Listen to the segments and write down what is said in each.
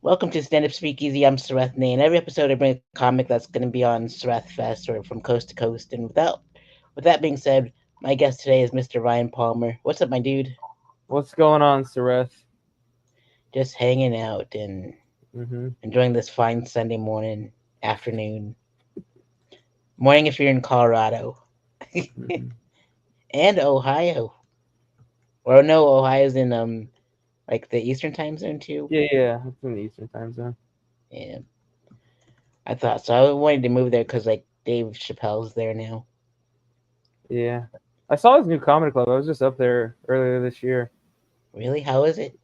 Welcome to Stand Up Speakeasy. I'm Sareth Ney, and every episode I bring a comic that's going to be on Sareth Fest or from coast to coast. And with that being said, my guest today is Mr. Ryan Palmer. What's up, my dude? What's going on, Sareth? Just hanging out and Mm-hmm. enjoying this fine Sunday afternoon, morning if you're in Colorado Mm-hmm. and Ohio. Or no, Ohio's in like the Eastern time zone too. Yeah, it's in the Eastern time zone. Yeah, I thought so. I wanted to move there because like Dave Chappelle's there now. Yeah, I saw his new comedy club. I was just up there earlier this year. Really? How is it?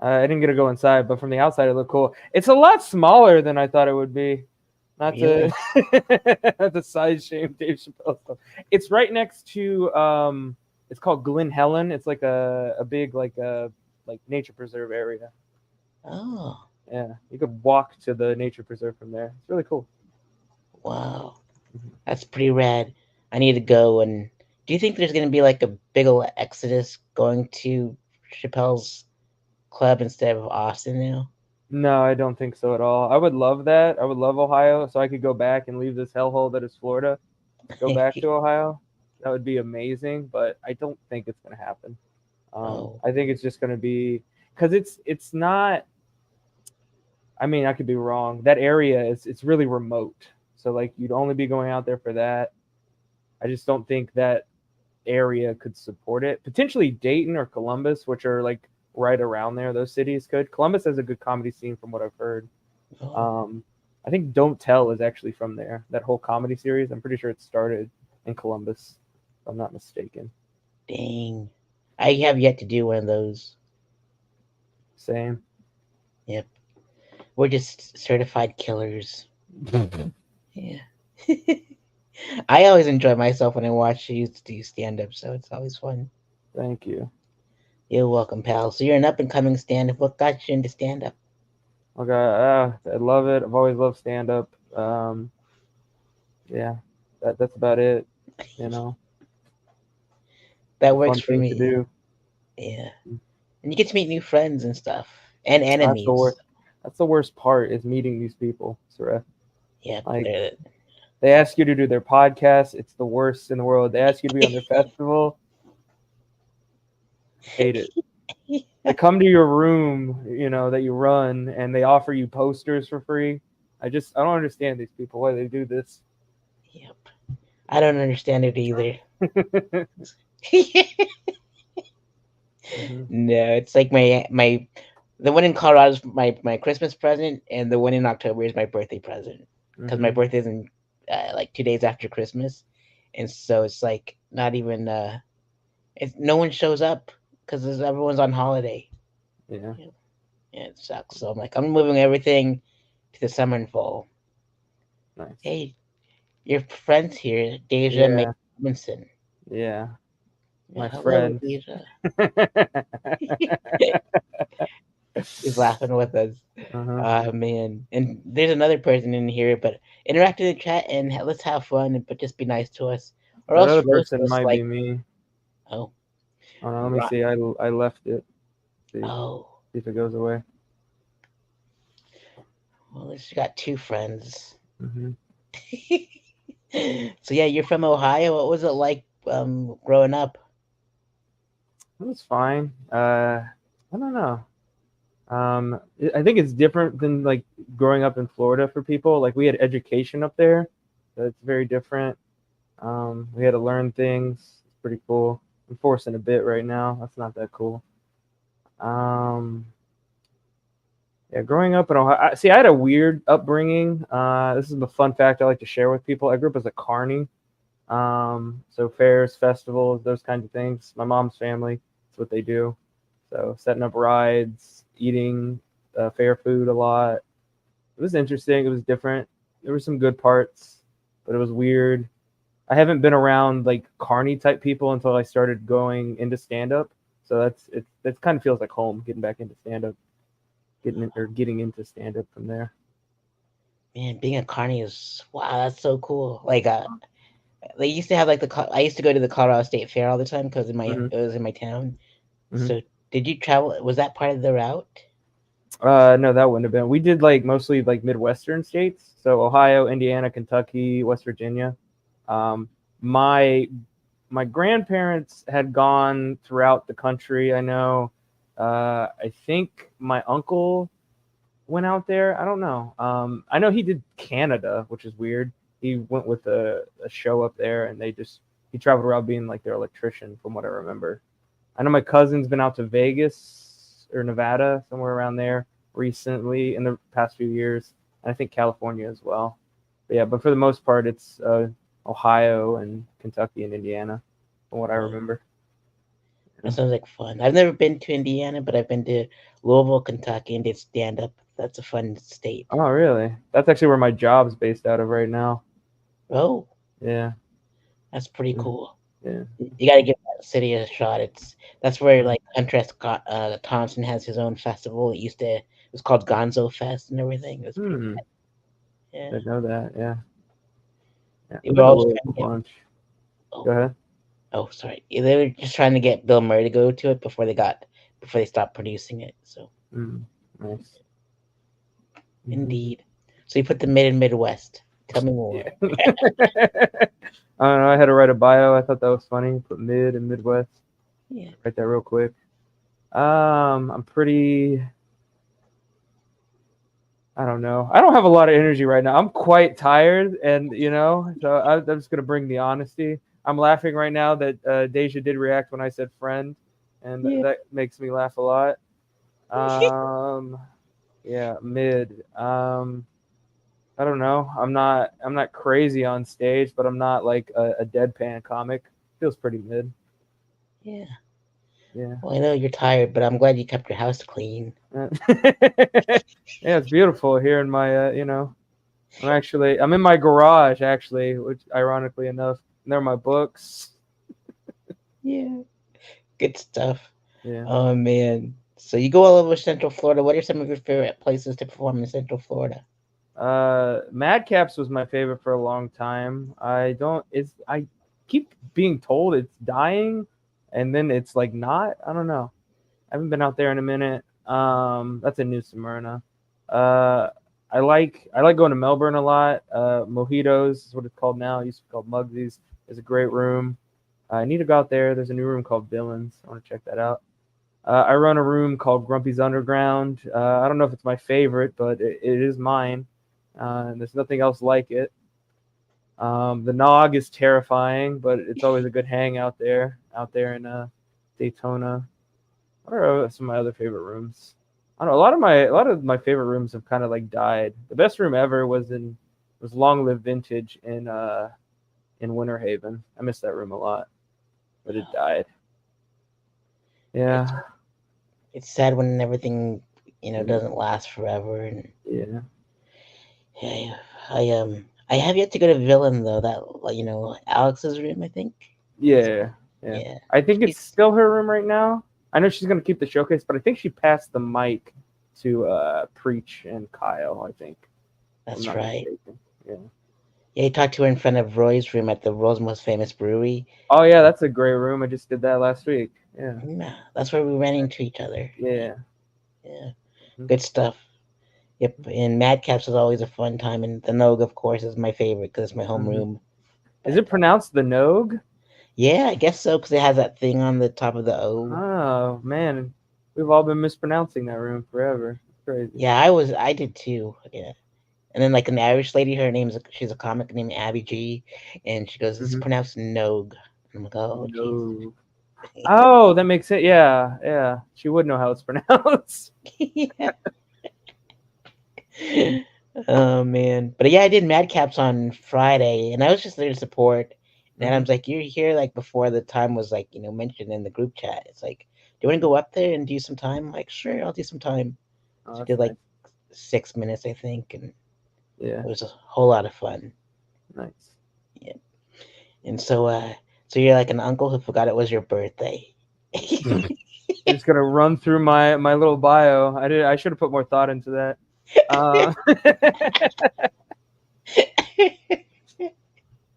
I didn't get to go inside, but from the outside, it looked cool. It's a lot smaller than I thought it would be. Not to Really? not to size shame Dave Chappelle stuff. It's right next to It's called Glen Helen. It's like a big like nature preserve area. Oh. Yeah, you could walk to the nature preserve from there. It's really cool. Wow, Mhm. that's pretty rad. I need to go. And do you think there's going to be like a big ol' exodus going to Chappelle's club instead of Austin now? No, I don't think so at all. I would love that. I would love Ohio, so I could go back and leave this hellhole that is Florida, go back to Ohio. That would be amazing, but I don't think it's going to happen. Oh, I think it's just going to be because it's not. I mean, I could be wrong. That area is it's really remote, so like you'd only be going out there for that. I just don't think that area could support it. Potentially Dayton or Columbus, which are like right around there. Those cities could. Columbus has a good comedy scene from what I've heard. oh, Um, I think Don't Tell is actually from there. That whole comedy series. I'm pretty sure it started in Columbus, if I'm not mistaken. dang. I have yet to do one of those. Same. Yep. We're just certified killers. Yeah. I always enjoy myself when I watch you do stand up, so it's always fun. Thank you. You're welcome, pal. So you're an up and coming stand up. What got you into stand up? Okay, I love it. I've always loved stand up. Yeah, that's about it. You know, That it's a works fun for thing to me. do. Yeah. And you get to meet new friends and stuff and That's the enemies. worst. That's the worst part is meeting these people, Sarah. Yep. Like they ask you to do their podcast. It's the worst in the world. They ask you to be on their festival. Hate it. They come to your room, that you run, and they offer you posters for free. I don't understand these people why they do this. Yep. I don't understand it either. Hmm. No, it's like my the one in Colorado is my Christmas present, and the one in October is my birthday present because my Hmm. birthday's in like 2 days after Christmas, and so it's like not even no one shows up because everyone's on holiday. Yeah, Yeah, yeah, it sucks. So I'm like I'm moving everything to the summer and fall. nice. Hey, your friends here, Deja May Yeah, Robinson. yeah, Yeah, my hello, friend. Deja. She's laughing with us. Uh-huh. Man. And there's another person in here, but interact in the chat and let's have fun, but just be nice to us. Or That else other roast person us might be like, me. oh, Oh no, let me right. see. I left it. Oh, See if it goes away. well, at least you got two friends. Hmm. So yeah, you're from Ohio. What was it like growing up? It was fine. I don't know. I think it's different than like growing up in Florida for people. Like we had education up there, so it's very different. We had to learn things. It's pretty cool. I'm forcing a bit right now. That's not that cool. Um, yeah, growing up in Ohio. See, I had a weird upbringing. This is a fun fact I like to share with people. I grew up as a carny. So fairs, festivals, those kinds of things. My mom's family, that's what they do. So setting up rides, eating fair food a lot. It was interesting. It was different. There were some good parts, but it was weird. I haven't been around like carny type people until I started going into stand up. So that kind of feels like home, getting back into stand up, getting into stand up from there. Man, being a carny is wow. That's so cool. Like they used to have like I used to go to the Colorado State Fair all the time because Hmm. it was in my town. Hmm. So did you travel? Was that part of the route? No, that wouldn't have been. We did like mostly like Midwestern states, so Ohio, Indiana, Kentucky, West Virginia. Um, my my grandparents had gone throughout the country. I know. I think my uncle went out there. I don't know. I know he did Canada, which is weird. He went with a show up there, and he traveled around being like their electrician, from what I remember. I know my cousin's been out to Vegas or Nevada, somewhere around there recently in the past few years. And I think California as well. But yeah, but for the most part, it's Ohio and Kentucky and Indiana, from what I remember. That sounds like fun. I've never been to Indiana, but I've been to Louisville, Kentucky, and did stand up. That's a fun state. Oh, really? That's actually where my job's based out of right now. Oh, Yeah. that's pretty cool. Yeah. You got to give that city a shot. That's where like Hunter Scott Thompson has his own festival. It was called Gonzo Fest and everything. It was pretty Hmm. bad. Yeah, I didn't know that. Yeah. Yeah. they I've were been to all just Louisville trying a to get. bunch. Go Oh, ahead. oh, sorry. They were just trying to get Bill Murray to go to it before they stopped producing it. So Nice. Mhm. indeed. So you put the Mid and Midwest. Tell me Yeah. more. I don't know. I had to write a bio. I thought that was funny. Put Mid and Midwest. Yeah. Write that real quick. I'm pretty. I don't know. I don't have a lot of energy right now. I'm quite tired, and so I'm just gonna bring the honesty. I'm laughing right now that Deja did react when I said friend, and Yeah. that makes me laugh a lot. Um, yeah, mid. I don't know. I'm not crazy on stage, but I'm not like a deadpan comic. Feels pretty mid. Yeah. Yeah. Well, I know you're tired, but I'm glad you kept your house clean. Yeah, it's beautiful here in my I'm in my garage actually, which ironically enough, and there are my books. Yeah. Good stuff. Yeah. Oh man. So you go all over Central Florida. What are some of your favorite places to perform in Central Florida? Madcaps was my favorite for a long time. I keep being told it's dying, and then it's like not. I don't know. I haven't been out there in a minute. That's in New Smyrna. Uh, I like going to Melbourne a lot. Mojitos is what it's called now. It used to be called Mugsy's. It's a great room. I need to go out there. There's a new room called Villains. I want to check that out. I run a room called Grumpy's Underground. I don't know if it's my favorite, but it is mine. And there's nothing else like it. The Nog is terrifying, but it's always a good hang out there in Daytona. What are some of my other favorite rooms? I don't know. A lot of my favorite rooms have kind of like died. The best room ever was Long Live Vintage in Winter Haven. I miss that room a lot, but it died. It's Yeah. it's sad when everything Yeah. doesn't last forever. And Yeah. yeah, I have yet to go to Villain though. That Alex's room, I think. Yeah. Yeah. Yeah, I think it's she's still her room right now. I know she's gonna keep the showcase, but I think she passed the mic to Preach and Kyle, I think. If I'm that's not right. mistaken. Yeah. Yeah, he talked to her in front of Roy's room at the world's most famous brewery. Oh yeah, that's a great room. I just did that last week. Yeah. Yeah, that's where we ran into each other. Yeah. Yeah, Mhm. good stuff. Yep, and Madcaps is always a fun time, and the Nogue, of course, is my favorite because it's my Mhm. homeroom. Is But it pronounced the Nogue? yeah, I guess so because it has that thing on the top of the O. Oh man, we've all been mispronouncing that room forever. It's crazy. Yeah, I did too. Yeah, and then like an Irish lady, she's a comic named Abby G, and she goes, "It's Hmm. pronounced Nogue." I'm like, "Oh, jeez." No. Oh, that makes it. Yeah, yeah. She would know how it's pronounced. Yeah. Oh man, but yeah, I did Madcaps on Friday, and I was just there to support. And I Hmm. was like, "You're here like before the time was like mentioned in the group chat." It's like, "Do you want to go up there and do some time?" I'm like, "Sure, I'll do some time." Oh, So I that's did like nice. 6 minutes, I think, and Yeah, it was a whole lot of fun. nice. Yeah, and so you're like an uncle who forgot it was your birthday. You're just gonna run through my little bio. I should have put more thought into that. Uh,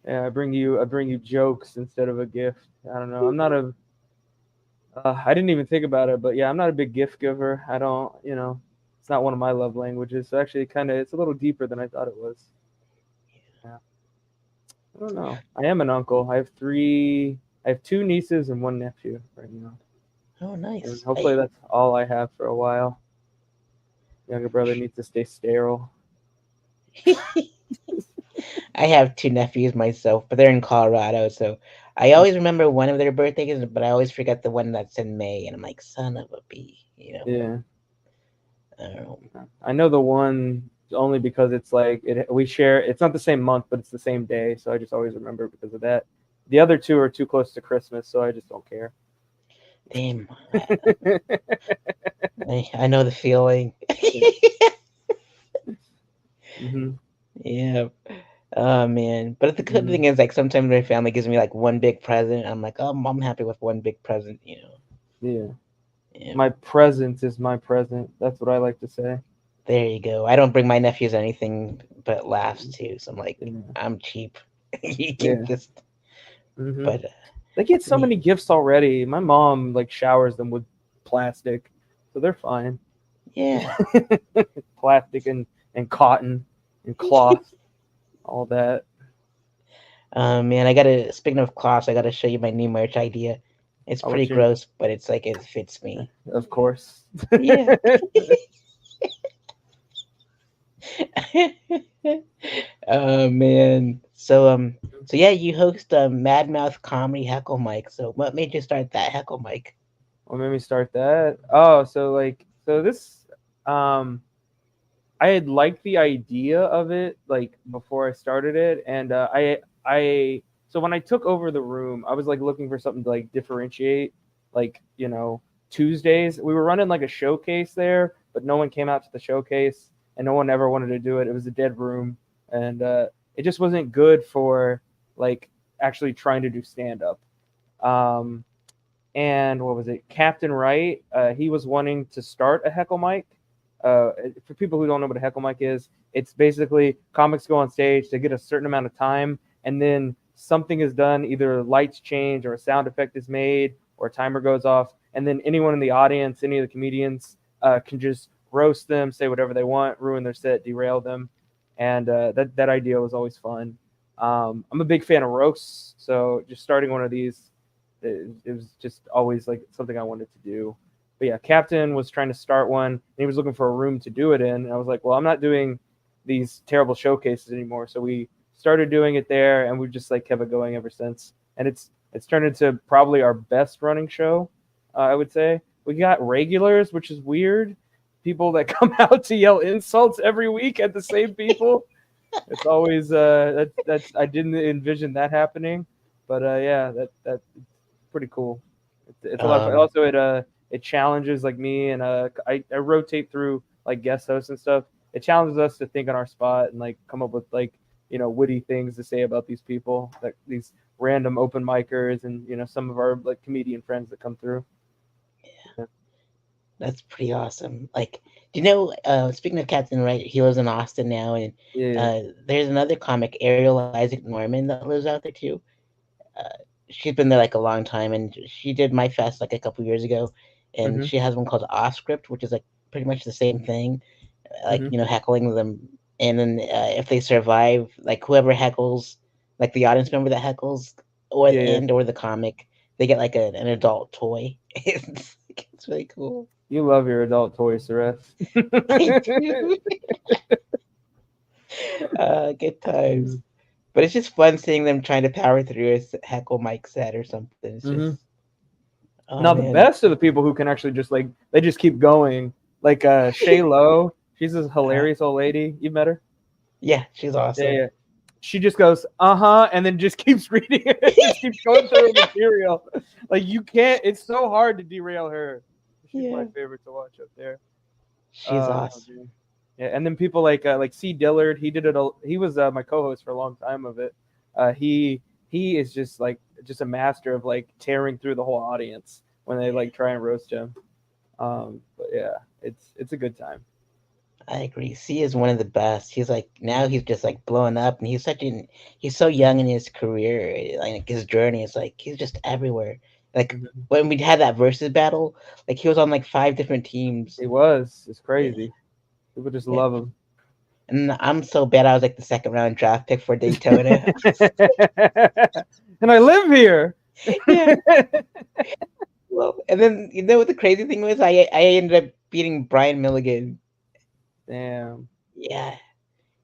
yeah, I bring you jokes instead of a gift. I don't know. I'm not a. I didn't even think about it, but yeah, I'm not a big gift giver. I don't. It's not one of my love languages. So actually, it's a little deeper than I thought it was. Yeah. I don't know. I am an uncle. I have three. I have two nieces and one nephew right now, Oh, and nice. hopefully that's all I have for a while. Younger brother needs to stay sterile. I have two nephews myself, but they're in Colorado, so I always remember one of their birthdays, but I always forget the one that's in May, and I'm like, son of a bee, Yeah, I don't know. I know the one only because it's like we share. It's not the same month, but it's the same day, so I just always remember because of that. The other two are too close to Christmas, so I just don't care. Damn, I know the feeling. hmm Yeah. Oh man, but the good hmm thing is, like, sometimes my family gives me like one big present. I'm like, oh, I'm happy with one big present. Yeah, Yeah. my present is my present. That's what I like to say. There you go. I don't bring my nephews anything but laughs too, so I'm like, Yeah, I'm cheap. You can yeah. just, hmm but They get so yeah, many gifts already. My mom like showers them with plastic, so they're fine. yeah. Plastic and cotton and cloth, all that. Man, I gotta. Speaking of cloths, I gotta show you my new merch idea. It's Oh, pretty what's your? gross, but it's like it fits me. Of course. Yeah. Oh man. So yeah, you host a Mad Mouth comedy heckle mic. So what made you start that heckle mic? What made me start that? Oh, so this um I had liked the idea of it like before I started it, and I so when I took over the room, I was like looking for something to like differentiate, like Tuesdays we were running like a showcase there, but no one came out to the showcase, and no one ever wanted to do it. It was a dead room, and it just wasn't good for like actually trying to do stand up. Um, and what was it? Captain Wright, he was wanting to start a heckle mic. For people who don't know what a heckle mic is, it's basically comics go on stage to get a certain amount of time, and then something is done, either lights change or a sound effect is made or a timer goes off, and then anyone in the audience, any of the comedians, can just roast them, say whatever they want, ruin their set, derail them, and that idea was always fun. I'm a big fan of roasts, so just starting one of these it was just always like something I wanted to do. But yeah, Captain was trying to start one, and he was looking for a room to do it in. And I was like, well, I'm not doing these terrible showcases anymore. So we started doing it there, and we've just like kept it going ever since. And it's turned into probably our best running show. I would say we got regulars, which is weird. People that come out to yell insults every week at the same people. It's always that's I didn't envision that happening, but yeah, that's pretty cool. It's a lot of fun. Um, Also, it challenges like me, and I rotate through like guest hosts and stuff. It challenges us to think on our spot and like come up with like witty things to say about these people, like these random open micers, and some of our like comedian friends that come through. Yeah. that's pretty awesome. Like, do speaking of Captain Wright, he lives in Austin now, and Yeah. there's another comic, Ariel Isaac Norman, that lives out there too. Uh, she's been there like a long time, and she did my fest like a couple years ago, and Mhm. she has one called Off Script, which is like pretty much the same thing, like Mhm. heckling them, and then if they survive, like whoever heckles, like the audience member that heckles, Yeah. Yeah. or the comic, they get like an adult toy. It's really cool. You love your adult toys, Sareth. I do. Good times. But it's just fun seeing them trying to power through a heckle mic set or something. It's just, Mhm. oh Now the man, best are the people who can actually just like they just keep going. Like Shay Low, she's a uh, hilarious old lady. You met her? yeah, she's Yeah, awesome. yeah. She just goes, and then just keeps reading it, just keeps going through her material. Like you can't. It's so hard to derail her. She's my Yeah, favorite to watch up there. she's awesome. Dude. Yeah, and then people like C Dillard. He did it. He was my co-host for a long time of it. He is just a master of like tearing through the whole audience when they like try and roast him. But yeah, it's a good time. I agree. C is one of the best. He's like now he's just like blowing up, and he's so young in his career, like his journey. It's like he's just everywhere. Like Mhm. when we had that versus battle, like he was on like five different teams. He was. It's Yeah, crazy. People just Yeah. love him. And I'm so bad. I was like the second round draft pick for Daytona. And I live here. Yeah. Well, and then you know what the crazy thing was? I ended up beating Brian Milligan. Damn. Yeah,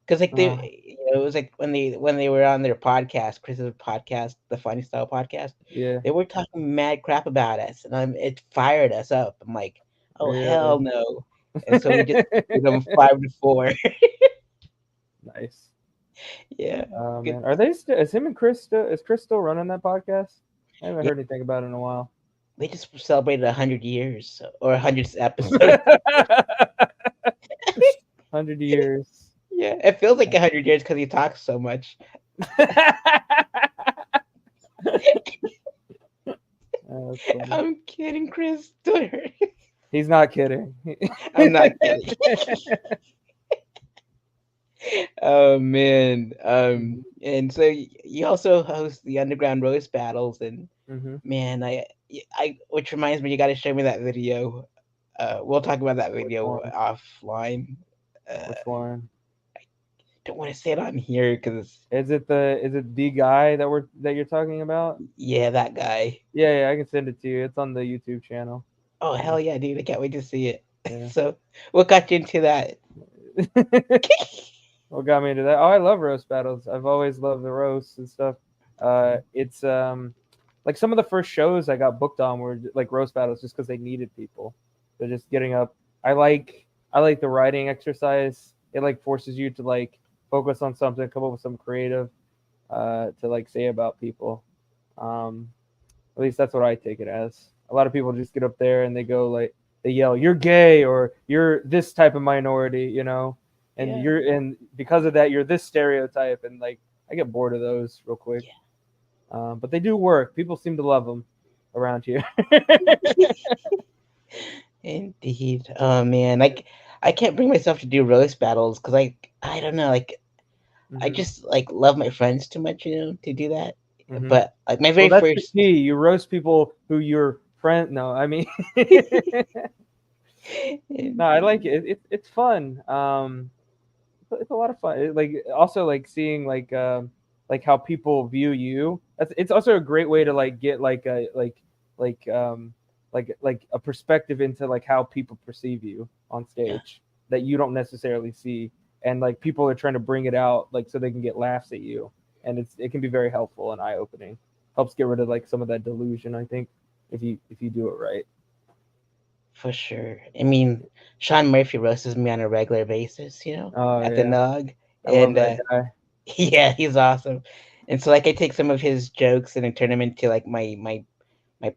because like Uh, it was like when they were on their podcast, Chris's podcast, the Funny Style podcast, yeah. they were talking mad crap about us, and it fired us up. I'm like, oh hell Really. no! And so we just beat them 5-4. Nice. Yeah, Oh good. man, are they still? Is him and Chris still? Is Chris still running that podcast? I haven't Yeah, heard anything about it in a while. they just celebrated 100 years or 100th episode. 100 years. Yeah, it feels like 100 years because he talks so much. Oh, that's funny. I'm kidding, Chris. Don't hurt. He's not kidding. I'm not kidding. Oh man. And so you also host the underground roast battles, and Mm-hmm. man, which reminds me, you got to show me that video. We'll talk about that Which video one? offline. Which one? Don't want to say it on here because Is it the guy that you're talking about? yeah, that guy. Yeah, I can send it to you. It's on the YouTube channel. Oh Yeah. hell yeah, dude! I can't wait to see it. Yeah. So what got you into that? What got me into that? Oh, I love roast battles. I've always loved the roasts and stuff. It's like some of the first shows I got booked on were like roast battles just because they needed people. They're just getting up. I like the writing exercise. It like forces you to like focus on something, come up with something creative to like say about people. At least that's what I take it as. A lot of people just get up there and they go like they yell, "You're gay," or "You're this type of minority," and Yeah. and because of that, you're this stereotype, and like I get bored of those real quick. But they do work. People seem to love them around here. Indeed. Oh man, like I can't bring myself to do roast battles because I don't know, like I Mhm, just like love my friends too much, to do that. mhm. But like my Well, very that's the first, key. You roast people who your friend. No, I mean, no, I like it. It's fun. It's a lot of fun. Like also like seeing like how people view you. It's also a great way to like get like like a perspective into like how people perceive you on yeah, stage that you don't necessarily see, and like people are trying to bring it out like so they can get laughs at you, and it can be very helpful and eye opening. Helps get rid of like some of that delusion. I think if you do it right. for sure. I mean, Sean Murphy roasts me on a regular basis, Oh at the yeah, Nog, I love and that guy. yeah, he's awesome. And so like I take some of his jokes and I turn them into like my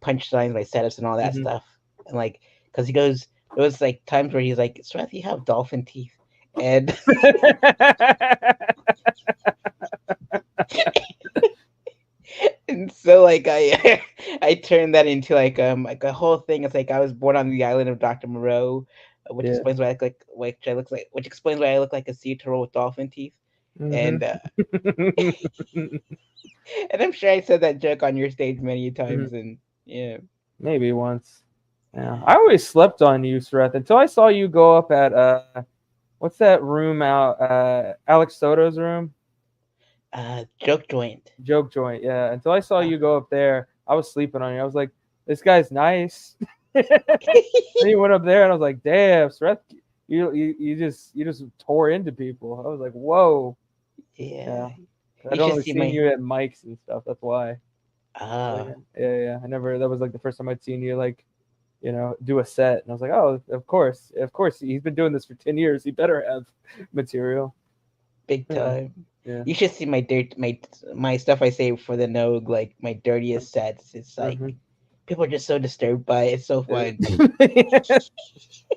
punchlines, my setups, and all that Hmm. stuff. And like, because he goes, there was like times where he's like, Srath, you have dolphin teeth, and and so like I I turned that into like a whole thing. It's like I was born on the island of Dr. Moreau, which Yeah. explains why I look like which explains why I look like a sea turtle with dolphin teeth. Hmm. And and I'm sure I said that joke on your stage many times. And yeah, Maybe once. Yeah, I always slept on you, Sareth, until I saw you go up at what's that room out? Alex Soto's room, joke joint. joke joint. Yeah, until I saw you go up there, I was sleeping on you. I was like, this guy's nice. Then you went up there, and I was like, damn, Sareth, you just tore into people. I was like, whoa. Yeah, Yeah, you I'd should only see seen my. you at mics and stuff. That's why. Oh Ah, yeah, yeah. I never. That was like the first time I'd seen you like do a set. And I was like, oh, of course. He's been doing this for 10 years. He better have material. big Yeah. time. Yeah. You should see my stuff I say for the Nogue, like my dirtiest sets. It's like Mm-hmm. people are just so disturbed by it. It's so fun.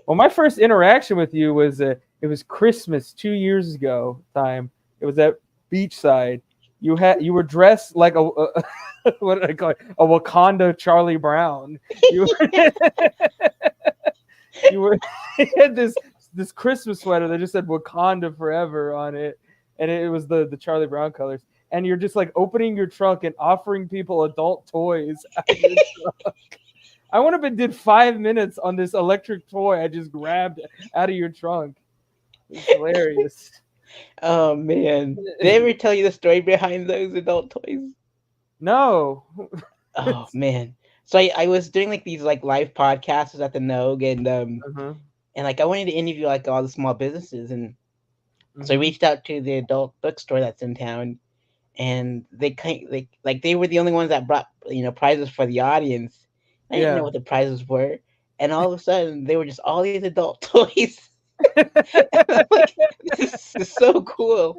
Well, my first interaction with you was it was Christmas 2 years ago. Time it was at Beachside. You were dressed like a what did I call it? A Wakanda Charlie Brown. You you were you had this Christmas sweater that just said Wakanda Forever on it, and it was the Charlie Brown colors. And you're just like opening your trunk and offering people adult toys out of your trunk. I went up and did 5 minutes on this electric toy I just grabbed out of your trunk. It's hilarious. Oh man, did they ever tell you the story behind those adult toys? No. Oh man, so I was doing like these like live podcasts at the Nogue, Uh-huh. and like I wanted to interview like all the small businesses, and so I Mm-hmm. reached out to the adult bookstore that's in town, and they were the only ones that brought prizes for the audience. I didn't know Yeah. what the prizes were, and all of a sudden they were just all these adult toys. I'm like, this is so cool.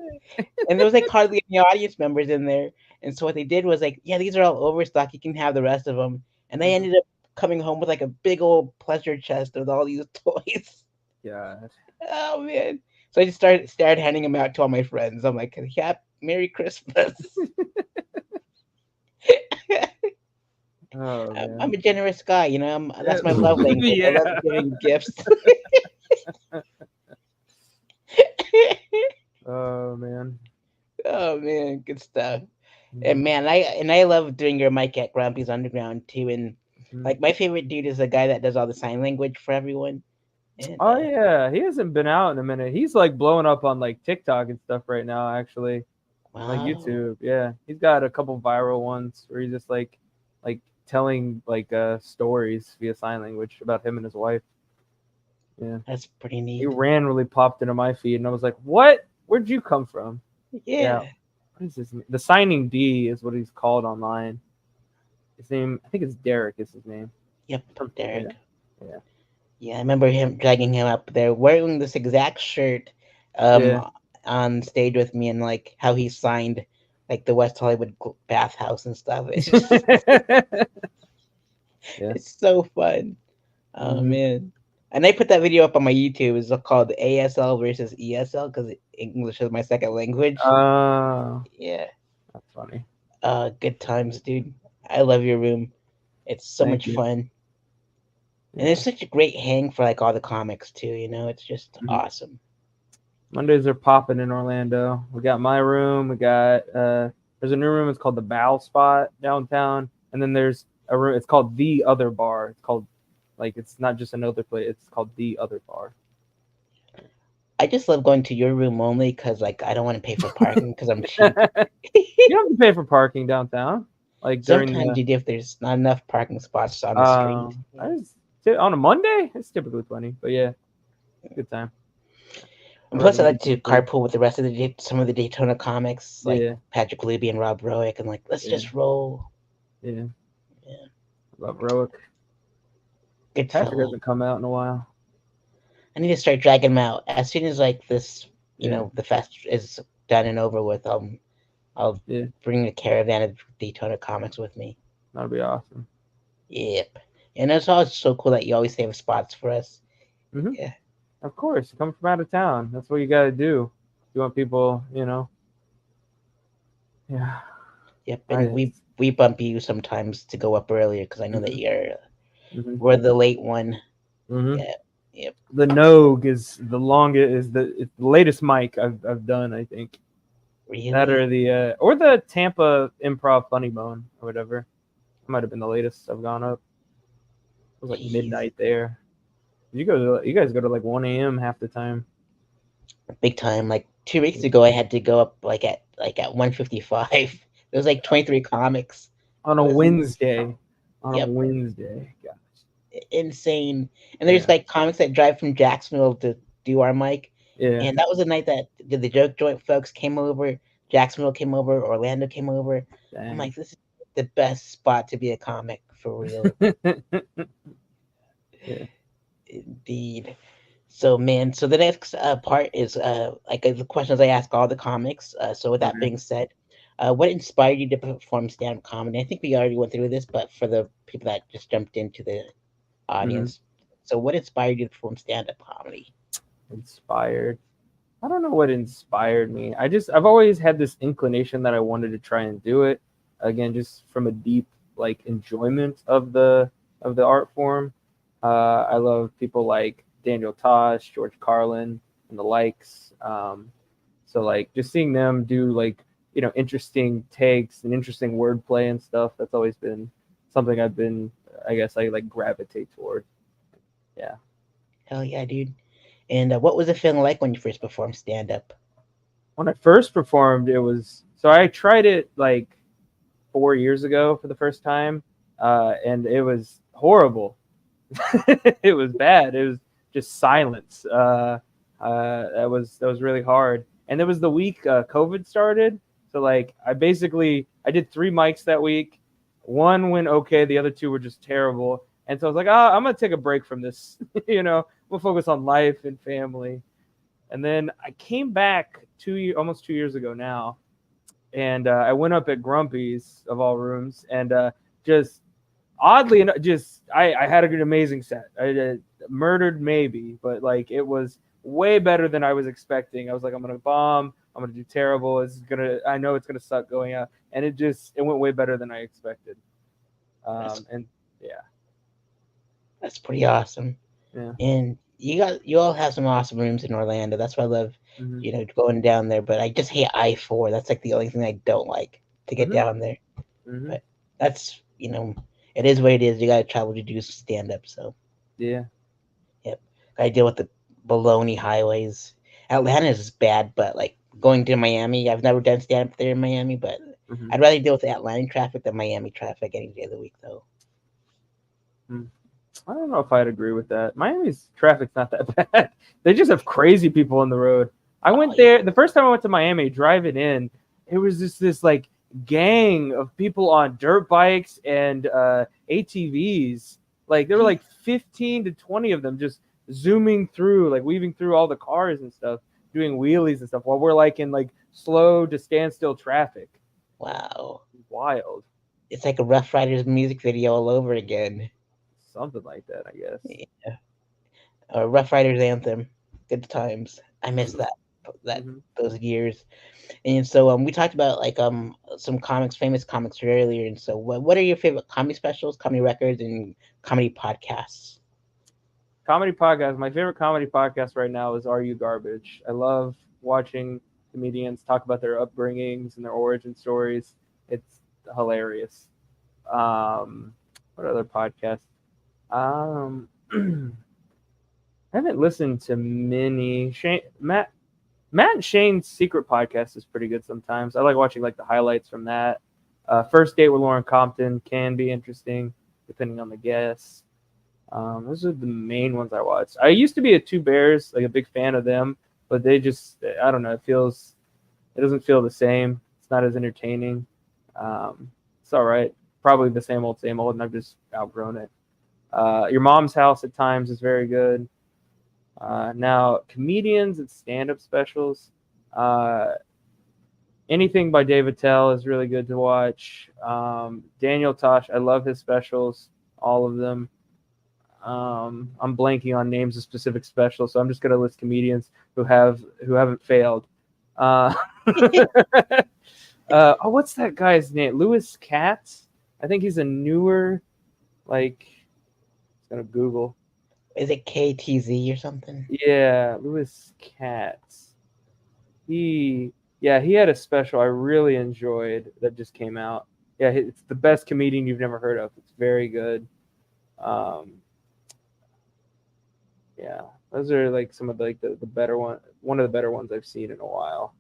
And there was like hardly any audience members in there. And so what they did was like, yeah, these are all overstock. You can have the rest of them. And they Mhm. ended up coming home with like a big old pleasure chest with all these toys. God. Oh man! So I just started handing them out to all my friends. I'm like, yeah, Merry Christmas. Oh I'm man. a generous guy. Yeah. That's my love language. I love Yeah. giving gifts. Oh man. Oh man, good stuff. And Mhm. man, I love doing your mic at Grumpy's Underground too. And Mhm. like my favorite dude is the guy that does all the sign language for everyone. And Oh yeah, he hasn't been out in a minute. He's like blowing up on like TikTok and stuff right now, actually. Like wow, YouTube. Yeah. He's got a couple viral ones where he's just like telling like stories via sign language about him and his wife. Yeah. that's pretty He neat. randomly popped into my feed and I was like, "What? Where'd you come from?" Yeah. Yeah. What is his name? The Signing D is what he's called online. His name, I think it's Derek is his name. Yep, Yeah. Derek. Yeah. Yeah, I remember him dragging him up there wearing this exact shirt Yeah. on stage with me, and like how he signed like the West Hollywood bathhouse and stuff. It's just Yeah. it's so fun. Oh Hmm. man. And I put that video up on my YouTube. It's called ASL versus ESL because English is my second language. Oh, Yeah. that's funny. Good times, dude. I love your room. It's so Thank much you. fun. And Yeah. it's such a great hang for like all the comics too, it's just Mhm. awesome. Mondays are popping in Orlando. We got my room. We got there's a new room. It's called the Bow Spot downtown, and then there's a room. It's called the Other Bar. It's called like it's not just another place. It's called the Other Bar. I just love going to your room only because like I don't want to pay for parking because I'm You cheap. don't have to pay for parking downtown. Like during Sometimes the you do if there's not enough parking spots on the street. I just, on a Monday, it's typically plenty. But yeah, good time. I And love plus, to I meet like to people. carpool with the rest of some of the Daytona comics, like Yeah, Patrick Luby and Rob Roick, and like let's yeah, just roll. yeah. Yeah, Love Roic. good Patrick fellow. hasn't come out in a while. I need to start dragging him out as soon as like this, Yeah, the fest is done and over with. I'll yeah. bring a caravan of Daytona comics with me. That'd be awesome. Yep. And it's always so cool that you always save spots for us. Hmm. Yeah. Of course, come from out of town. That's what you got to do. You want people, Yeah. Yep. I And just. we bump you sometimes to go up earlier because I know that Hmm. we're the late one. Hmm. Yeah. Yep. The Nogue is the longest. It's the latest mic I've done. I think that Really? or the Tampa Improv Funny Bone or whatever. That might have been the latest I've gone up. It was like Jeez. midnight there. You guys go to like 1 a.m. half the time. Big time. Like 2 weeks ago, I had to go up like at 1:55. There was like 23 comics. On It a was Wednesday. On a yep Wednesday. Gosh. insane. And there's Yeah. like comics that drive from Jacksonville to do our mic. Yeah. And that was the night that the joke joint folks came over. Jacksonville came over. Orlando came over. I'm Dang. like, this is the best spot to be a comic for real. Yeah. Indeed. So man, so the next part is like the questions I ask all the comics. So with that Okay. being said, what inspired you to perform stand-up comedy? I think we already went through this, but for the people that just jumped into the Mhm. audience, so what inspired you to perform stand-up comedy? Inspired. I don't know what inspired me. I've always had this inclination that I wanted to try and do it. Again, just from a deep like enjoyment of the art form. I love people like Daniel Tosh, George Carlin, and the likes. So like just seeing them do like interesting takes and interesting wordplay and stuff. That's always been something I've been I guess I like gravitate toward. Yeah. Hell yeah, dude! And what was the feeling like when you first performed stand up? When I first performed, it was so I tried it like 4 years ago for the first time, and it was horrible. It was bad. It was just silence. That was really hard. And it was the week COVID started, so like I did 3 mics that week. One went okay, the other 2 were just terrible. And so I was like, I'm gonna take a break from this. We'll focus on life and family. And then I came back almost 2 years ago now, and I went up at Grumpy's of all rooms, and just oddly enough, I had an amazing set. I murdered maybe, but like it was way better than I was expecting. I was like, I'm gonna bomb. I'm gonna do terrible. I know it's gonna suck going out, and it went way better than I expected. And yeah, That's pretty awesome. yeah. And you all have some awesome rooms in Orlando. That's why I love, Mm-hmm. going down there. But I just hate I-4. That's like the only thing I don't like to get Mm-hmm. down there. Mm-hmm. But that's, it is what it is. You gotta travel to do stand up. So Yeah. yep, gotta deal with the baloney highways. Atlanta is bad, but like going to Miami, I've never done stand up there in Miami, but Mm-hmm. I'd rather deal with the Atlanta traffic than Miami traffic any day of the week, though. I don't know if I'd agree with that. Miami's traffic's not that bad. They just have crazy people on the road. I Oh went yeah, there the first time I went to Miami, driving in, it was just this like gang of people on dirt bikes and ATVs. Like there were like 15 to 20 of them just zooming through, like weaving through all the cars and stuff, doing wheelies and stuff while we're like in like slow to standstill traffic. wow. Wild. It's like a Rough Riders music video all over again. Something like that, I guess. Yeah. Rough Riders anthem. Good times. I miss that Mm-hmm. those years. And so we talked about like some famous comics earlier. And so what are your favorite comedy specials, comedy records, and comedy podcasts? Comedy podcast. My favorite comedy podcast right now is Are You Garbage? I love watching comedians talk about their upbringings and their origin stories. It's hilarious. What other podcast? Um, I haven't listened to many. Matt and Shane's secret podcast is pretty good sometimes. I like watching like the highlights from that. First Date with Lauren Compton can be interesting depending on the guest. Those are the main ones I watch. I used to be a Two Bears, like a big fan of them, but I don't know, it doesn't feel the same. It's not as entertaining. It's all right. Probably the same old, and I've just outgrown it. Your Mom's House at times is very good. Now, comedians and stand-up specials. Anything by Dave Attell is really good to watch. Daniel Tosh, I love his specials, all of them. I'm blanking on names of specific specials, so I'm just gonna list comedians who haven't failed. What's that guy's name? Louis Katz. I think he's a newer, like, I'm gonna Google. Is it KTZ or something? Yeah, Louis Katz. He had a special I really enjoyed that just came out. Yeah, it's the best comedian you've never heard of. It's very good. Yeah, those are like some of the better one of the better ones I've seen in a while.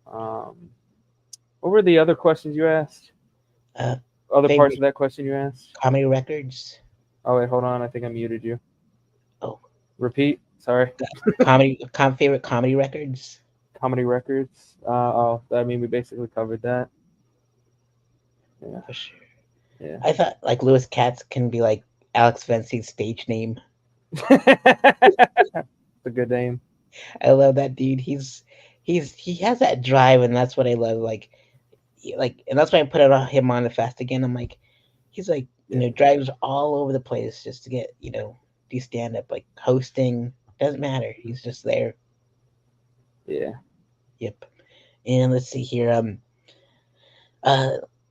What were the other questions you asked? Other parts of that question you asked? Comedy records. Oh wait, hold on. I think I muted you. Oh, Repeat. Sorry. favorite comedy records. Comedy records. I mean we basically covered that. Yeah, For sure. yeah. I thought like Louis Katz can be like Alex Vency's stage name. It's a good name. I love that dude. He has that drive, and that's what I love. Like, and that's why I put him on the fast again. I'm like, he's like, drives all over the place just to get, do stand up, like hosting. Doesn't matter. He's just there. Yeah. Yep. And let's see here.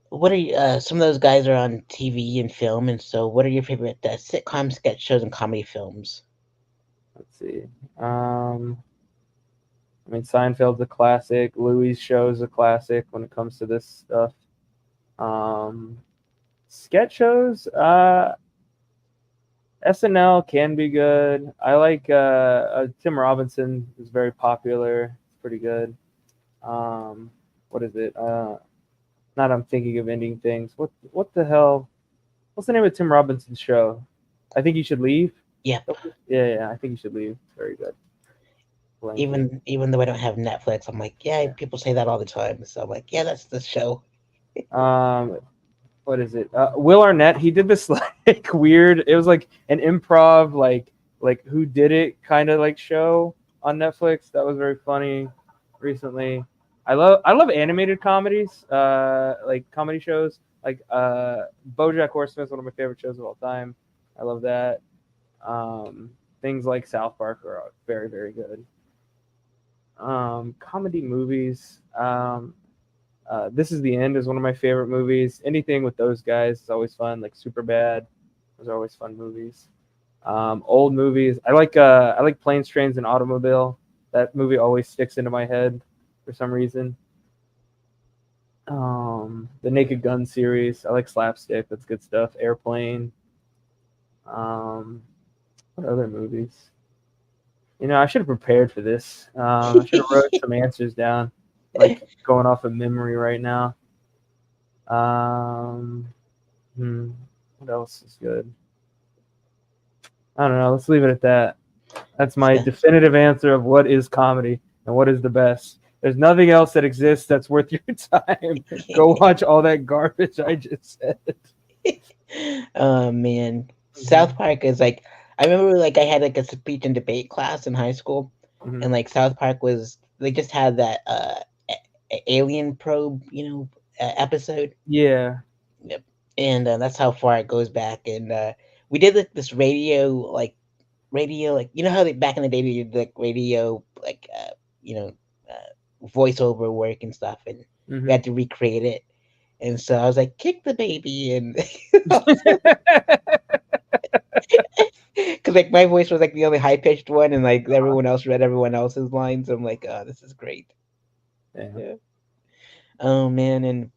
What are some of those guys are on TV and film, and so what are your favorite sitcom sketch shows and comedy films? Let's see. I mean, Seinfeld's a classic. Louis' show's a classic when it comes to this stuff. Sketch shows. SNL can be good. I like Tim Robinson is very popular. It's pretty good. Um, what is it? Not I'm thinking of ending things. What the hell? What's the name of Tim Robinson's show? I think you should leave. Yep. Yeah, yeah. I think you should leave. Very good. Blanking. Even though I don't have Netflix, I'm like, yeah, Yeah. people say that all the time. So I'm like, yeah, that's the show. What is it? Will Arnett. He did this like weird. It was like an improv like who did it kind of like show on Netflix. That was very funny recently. I love animated comedies. Like comedy shows. Like BoJack Horseman is one of my favorite shows of all time. I love that. Things like South Park are very very good. Comedy movies. This is the End is one of my favorite movies. Anything with those guys is always fun. Like Superbad, those are always fun movies. Old movies. I like Planes, Trains, and Automobile. That movie always sticks into my head for some reason. The Naked Gun series. I like Slapstick. That's good stuff. Airplane. What other movies? I should have prepared for this. I should have wrote some answers down, like going off of memory right now. Um, what else is good? I don't know. Let's leave it at that. That's my definitive answer of what is comedy and what is the best. There's nothing else that exists that's worth your time. Go watch all that garbage I just said. Oh man, South Park is like I remember like I had like a speech and debate class in high school, Mm-hmm. and like South Park was they just had that alien probe episode. Yeah. Yep. And that's how far it goes back. And we did like this radio like how they, back in the day they did like radio like you know voiceover work and stuff, and we Mm-hmm. had to recreate it. And so I was like, kick the baby, and because like my voice was like the only high pitched one, and like everyone else read everyone else's lines. I'm like, oh, this is great. Yeah. Yeah. Oh man, and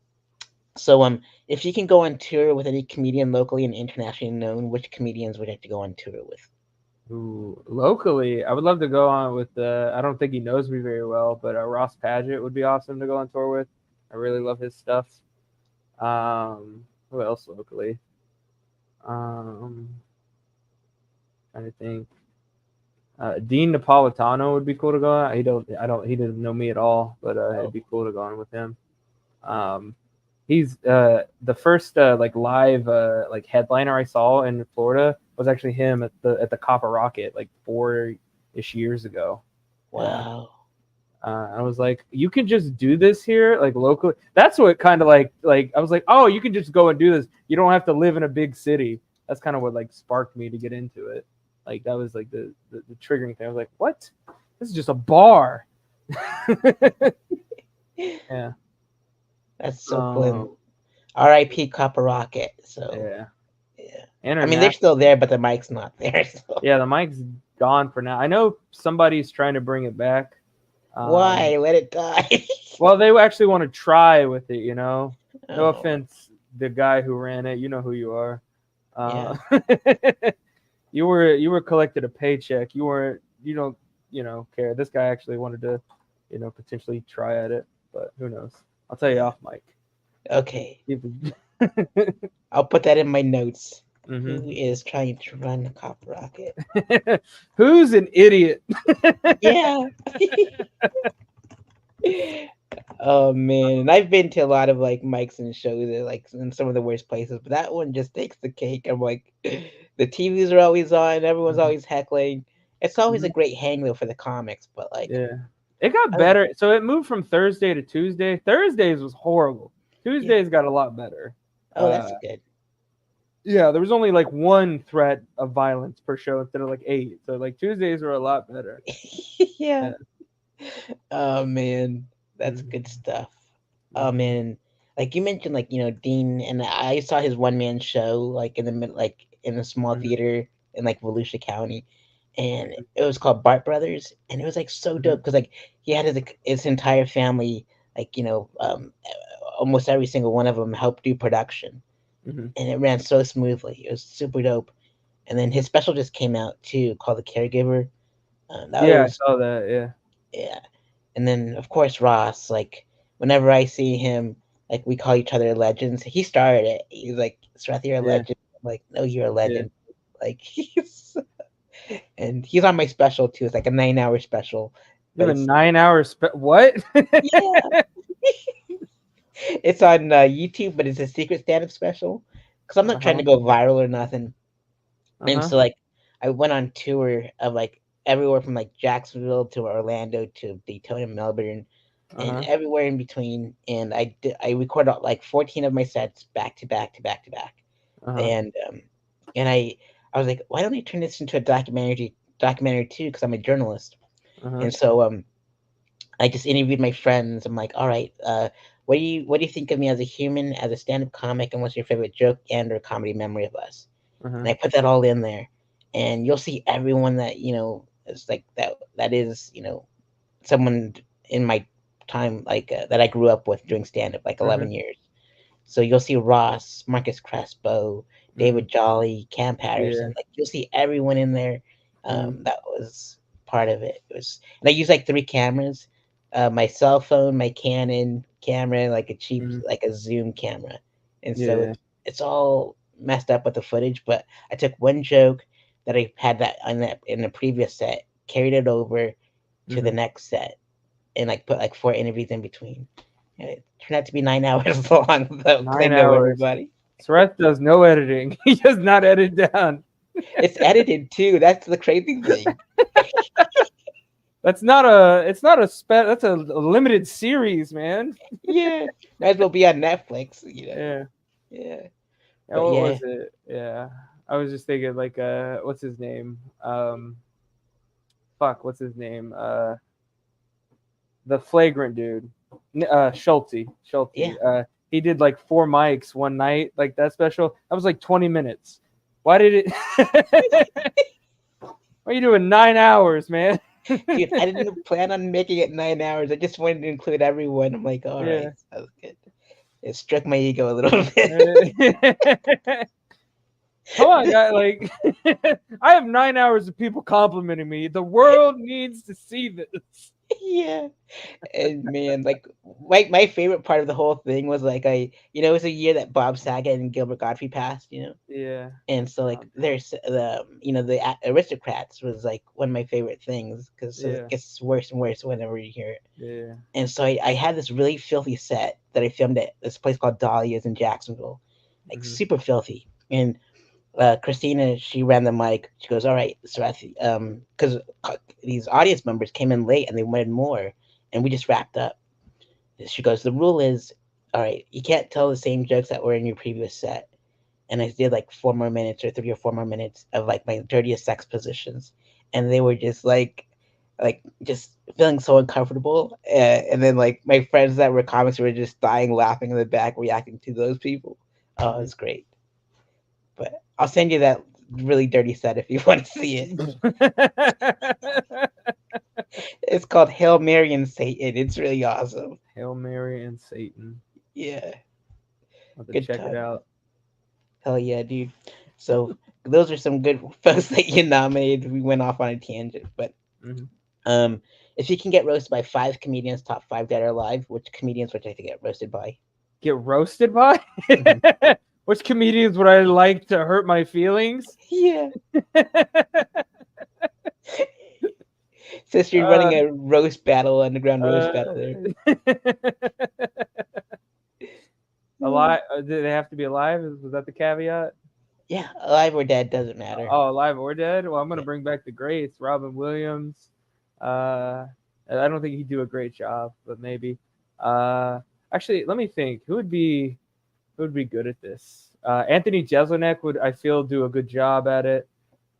so if you can go on tour with any comedian locally and internationally known, which comedians would you have to go on tour with? Ooh, locally, I would love to go on with. I don't think he knows me very well, but Ross Paget would be awesome to go on tour with. I really love his stuff. Who else locally? Um, Trying to think. Dean Napolitano would be cool to go on. He doesn't know me at all, but it'd be cool to go on with him. Um, he's the first like live like headliner I saw in Florida was actually him at the Copper Rocket like 4-ish years ago. Yeah. Wow. I was like, you can just do this here, like locally. That's what kind of like I was like, oh, you can just go and do this. You don't have to live in a big city. That's kind of what like sparked me to get into it. Like that was like the triggering thing. I was like, what? This is just a bar. Yeah. That's so cool. R.I.P. Copper Rocket. So yeah. I mean, they're still there, but the mic's not there. So. Yeah, the mic's gone for now. I know somebody's trying to bring it back. Why? Let it die. Well, they actually want to try with it, No Oh. offense, the guy who ran it. You know who you are. Yeah. you were collected a paycheck. You don't care. This guy actually wanted to, potentially try at it, but who knows? I'll tell you off mic. Okay. I'll put that in my notes. Mm-hmm. Who is trying to run the Copper Rocket? Who's an idiot? Yeah. Oh man, and I've been to a lot of like mics and shows that like in some of the worst places, but that one just takes the cake. I'm like, the TVs are always on, everyone's always heckling. It's always a great hang though for the comics, but like, yeah, it got better. So it moved from Thursday to Tuesday. Thursdays was horrible. Tuesdays got a lot better. Oh, that's good. Yeah, there was only like one threat of violence per show instead of like 8. So like Tuesdays were a lot better. Yeah. Oh man, that's good stuff. Oh man, like you mentioned, like Dean, and I saw his one man show like in a small theater in like Volusia County, and it was called Bart Brothers, and it was like so dope because like he had his entire family, like almost every single one of them helped do production, and it ran so smoothly. It was super dope. And then his special just came out too, called The Caregiver. That Yeah, I was saw that. Yeah. yeah. And then of course Ross. Like whenever I see him, like we call each other legends. He started it. He's like, "Sareth, you're a Yeah. legend." I'm like, no, you're a Yeah. legend. Like and he's on my special too. It's like a 9-hour special, You but have a 9 hour what? yeah, it's on YouTube, but it's a secret stand-up special. Because I'm not trying Uh-huh. to go viral or nothing. And Uh-huh. so like I went on tour of like everywhere from like Jacksonville to Orlando to Daytona, Melbourne, and Uh-huh. everywhere in between. And I recorded like 14 of my sets back to back to back to back. Uh-huh. And I was like, why don't I turn this into a documentary too? Because I'm a journalist. Uh-huh. And so I just interviewed my friends. I'm like, all right, what do you think of me as a human, as a stand-up comic, and what's your favorite joke and or comedy memory of us? Uh-huh. And I put that all in there, and you'll see everyone that is like that is someone in my time like that I grew up with doing stand-up like Uh-huh. 11 years. So you'll see Ross, Marcus Crespo, Mm-hmm. David Jolly, Cam Patterson. Yeah. Like you'll see everyone in there. Mm-hmm. That was part of it. It was, and I use like three cameras: my cell phone, my Canon camera, like a cheap, Mm-hmm. like a zoom camera. And so Yeah. it's all messed up with the footage. But I took one joke that I had that in the previous set, carried it over to Mm-hmm. the next set, and like put like four interviews in between. And it turned out to be 9 hours long without Nine claiming over hours. everybody. Sareth does no editing. He does not edit down. It's edited too. That's the crazy thing. That's not a. It's not a That's a limited series, man. Yeah, might as well be on Netflix. Yeah. Yeah, Yeah. but What yeah, was it? Yeah. I was just thinking like what's his name? Fuck, what's his name? The flagrant dude. Schulte. yeah. Schulte. He did like 4 mics one night, like that special. That was like 20 minutes. Why did it Why are you doing 9 hours, man? Dude, I didn't plan on making it 9 hours. I just wanted to include everyone. I'm like, all right, Yeah. that was good. It struck my ego a little bit. Come on, guy. Like, I have 9 hours of people complimenting me. The world needs to see this. Yeah. And man, like my favorite part of the whole thing was like it was a year that Bob Saget and Gilbert Godfrey passed. Yeah. And so Oh, like man. there's the Aristocrats was like one of my favorite things because it Yeah. gets worse and worse whenever you hear it. Yeah. And so I had this really filthy set that I filmed at this place called Dahlia's in Jacksonville, like Mm-hmm. super filthy. And Christina, she ran the mic. She goes, "All right, Sareth, because these audience members came in late and they wanted more, and we just wrapped up." She goes, "The rule is, all right, you can't tell the same jokes that were in your previous set." And I did like 4 more minutes or 3 or 4 more minutes of like my dirtiest sex positions, and they were just like just feeling so uncomfortable. And then like my friends that were comics were just dying laughing in the back, reacting to those people. Oh, Mm-hmm. it's great. But I'll send you that really dirty set if you want to see it. It's called Hail Mary and Satan. It's really awesome. Hail Mary and Satan. Yeah, I'll have to good check it time. out. Hell yeah, dude. So those are some good folks that you nominated. We went off on a tangent, but Mm-hmm. um, if you can get roasted by five comedians, top five dead or alive, which comedians would you like to get roasted by? Get roasted by? Mhm. Which comedians would I like to hurt my feelings? Yeah, since you're uh, running a roast battle, underground roast battle there. uh, alive? Do they have to be alive? Was that the caveat? Yeah, alive or dead doesn't matter. Oh, alive or dead? Well, I'm gonna Yeah. bring back the greats. Robin Williams. Uh, I don't think he'd do a great job, but maybe. Uh, Actually, let me think. Who would be good at this? Anthony Jeselnik would, I feel, do a good job at it.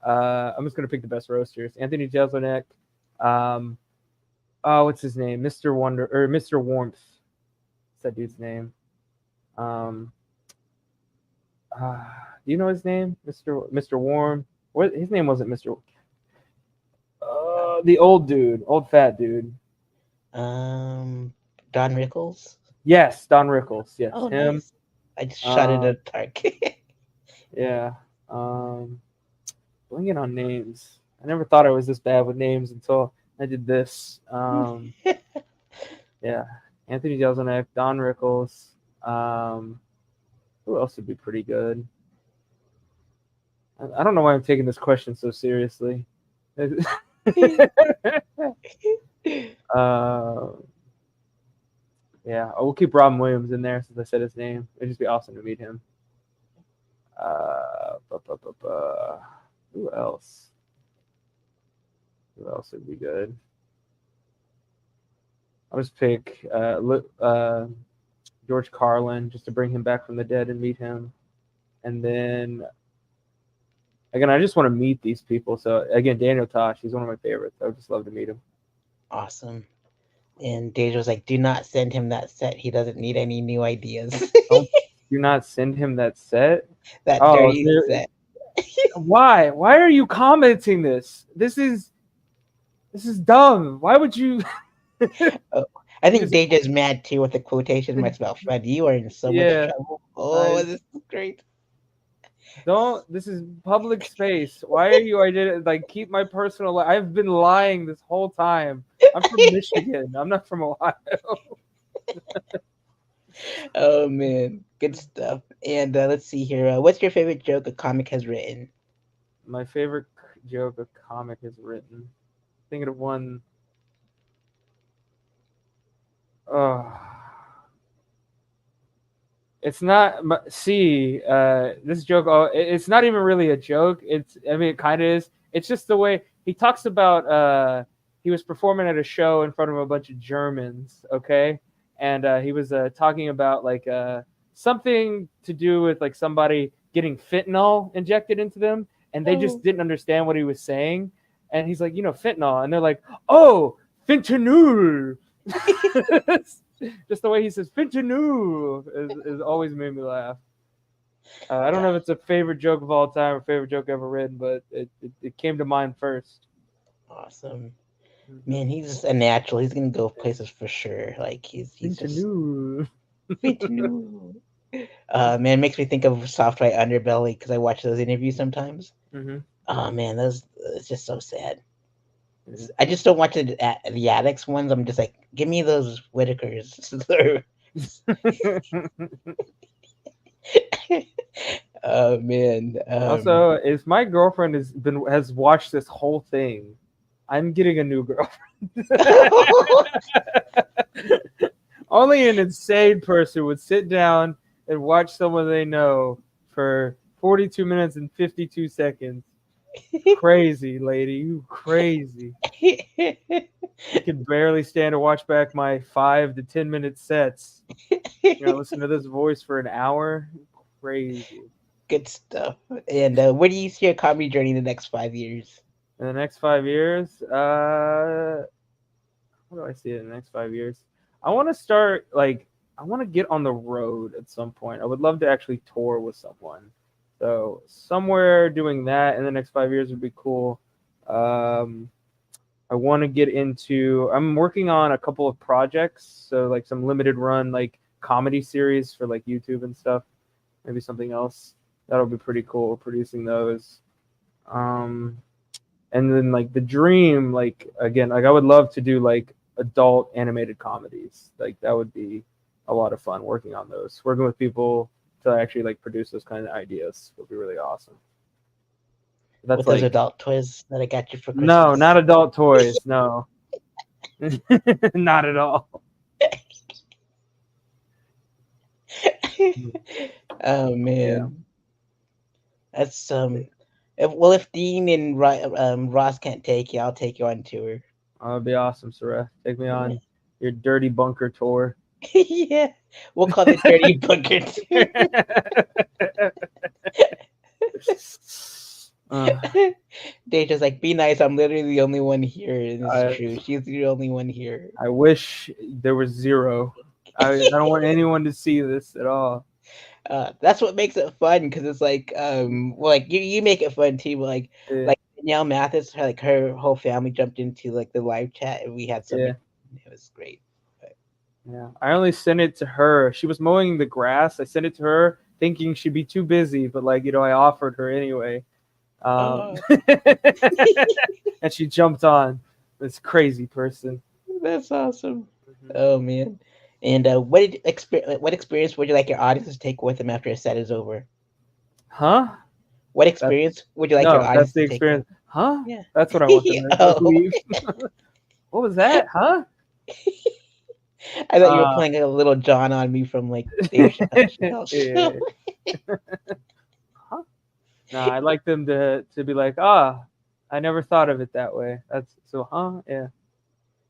I'm just gonna pick the best roasters. Anthony Jeselnik. Um, oh, what's his name? Mr. Wonder or Mr. Warmth. What's that dude's name? Um, uh, do you know his name, Mr. Warm? What his name wasn't Mr. The old dude, old fat dude. Um, Don Rickles. Yes, Don Rickles. Yes, Oh, him. nice. I just shot it Um, at dark. yeah. Um, Blinging on names. I never thought I was this bad with names until I did this. Yeah, Anthony Jeselnik, Don Rickles. Who else would be pretty good? I don't know why I'm taking this question so seriously. uh, yeah, we'll keep Robin Williams in there since I said his name. It'd just be awesome to meet him. Ba, ba, ba, ba. Who else? Who else would be good? I'll just pick George Carlin just to bring him back from the dead and meet him. And then again, I just want to meet these people. So again, Daniel Tosh, he's one of my favorites. I would just love to meet him. Awesome. And Deja was like, "Do not send him that set. He doesn't need any new ideas." Do not send him that set. That dirty set. Why? Why are you commenting this? This is dumb. Why would you? I think Deja's mad too with the quotation marks about Fred. You are in so much trouble. Oh, this is great. This is public space. Why are you? I did like keep my personal life. I've been lying this whole time. I'm from Michigan. I'm not from Ohio. Oh man, good stuff. And let's see here. What's your favorite joke a comic has written? My favorite joke a comic has written. Thinking of one. It's not. See, this joke. It's not even really a joke. I mean, it kind of is. It's just the way he talks about. He was performing at a show in front of a bunch of Germans. Okay, and he was talking about like something to do with like somebody getting fentanyl injected into them, and they just didn't understand what he was saying. And he's like, fentanyl, and they're like, oh, fentanyl. Just the way he says fentanyl is always made me laugh. I don't know if it's a favorite joke of all time or favorite joke ever written, but it came to mind first. Awesome. Man, he's a natural. He's gonna go places for sure. Like he's fentanyl. Fentanyl. Man, it makes me think of Soft White Underbelly because I watch those interviews sometimes. Mm-hmm. Oh man, it's just so sad. I just don't watch the Addicts ones. I'm just like, give me those Whitakers. Oh man. Also, if my girlfriend has watched this whole thing, I'm getting a new girlfriend. Only an insane person would sit down and watch someone they know for 42 minutes and 52 seconds. Crazy, lady. You crazy. I can barely stand to watch back my 5 to 10 minute sets. Listen to this voice for an hour. Crazy. Good stuff. And where do you see your comedy journey in the next 5 years? In the next 5 years? What do I see in the next 5 years? I want to start, I want to get on the road at some point. I would love to actually tour with someone. So somewhere doing that in the next 5 years would be cool. I want to get into. I'm working on a couple of projects, so some limited run comedy series for YouTube and stuff. Maybe something else that'll be pretty cool. Producing those, and then the dream, again, I would love to do adult animated comedies. That would be a lot of fun working on those. Working with people to actually produce those kind of ideas would be really awesome. That's with those adult toys that I got you for Christmas. No, not adult toys. No, not at all. Oh man, that's If Dean and Ross can't take you, I'll take you on tour. Oh, that'd be awesome, Sareth. Take me on your dirty bunker tour. Yeah, we'll call it Dirty Bunker Tour. Deja's like, be nice. I'm literally the only one here. And it's true. She's the only one here. I wish there was zero. I don't want anyone to see this at all. That's what makes it fun because it's you make it fun too. But like Danielle Mathis, her whole family jumped into the live chat and we had some. It was great. Yeah, I only sent it to her. She was mowing the grass. I sent it to her thinking she'd be too busy, but I offered her anyway. Oh, And she jumped on this crazy person. that's awesome. Mhm. Oh man. And what experience would you like your audience to take with them after a set is over? Huh? What That's experience would you like your no, that's audience the to take with? experience. Huh? Yeah. That's what I want them to like Oh, leave. What was that? Huh? I thought you were Uh, playing a little John on me from like Dave Chappelle's show. yeah. Huh? No, I'd like them to be like, I never thought of it that way. That's so, huh? Yeah.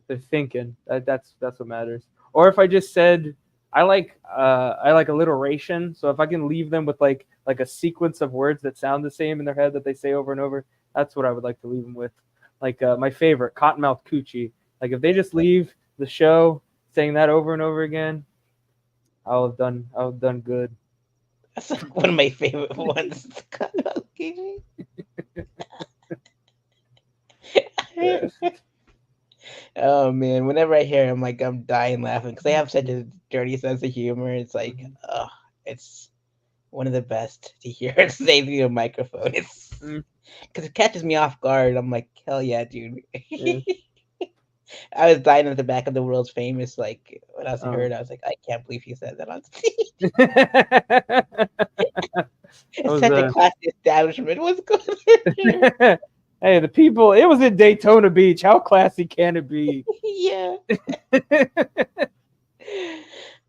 They're thinking. That's what matters. Or if I just said I like alliteration, so if I can leave them with like a sequence of words that sound the same in their head that they say over and over, that's what I would like to leave them with. Like my favorite, Cottonmouth Coochie. Like if they just leave the show saying that over and over again, I'll have done good. That's like one of my favorite ones. Yeah. Oh man, whenever I hear him, like I'm dying laughing because they have such a dirty sense of humor. It's like, Mhm. oh, it's one of the best to hear it say through a microphone. It's Mm, because it catches me off guard. I'm like, hell yeah, dude. yeah. I was dying at the back of the world's famous. Like when I was Um. heard, I was like, I can't believe he said that on stage. That It's was such a classy establishment. What's going on here? hey, the people. It was in Daytona Beach. How classy can it be? Yeah.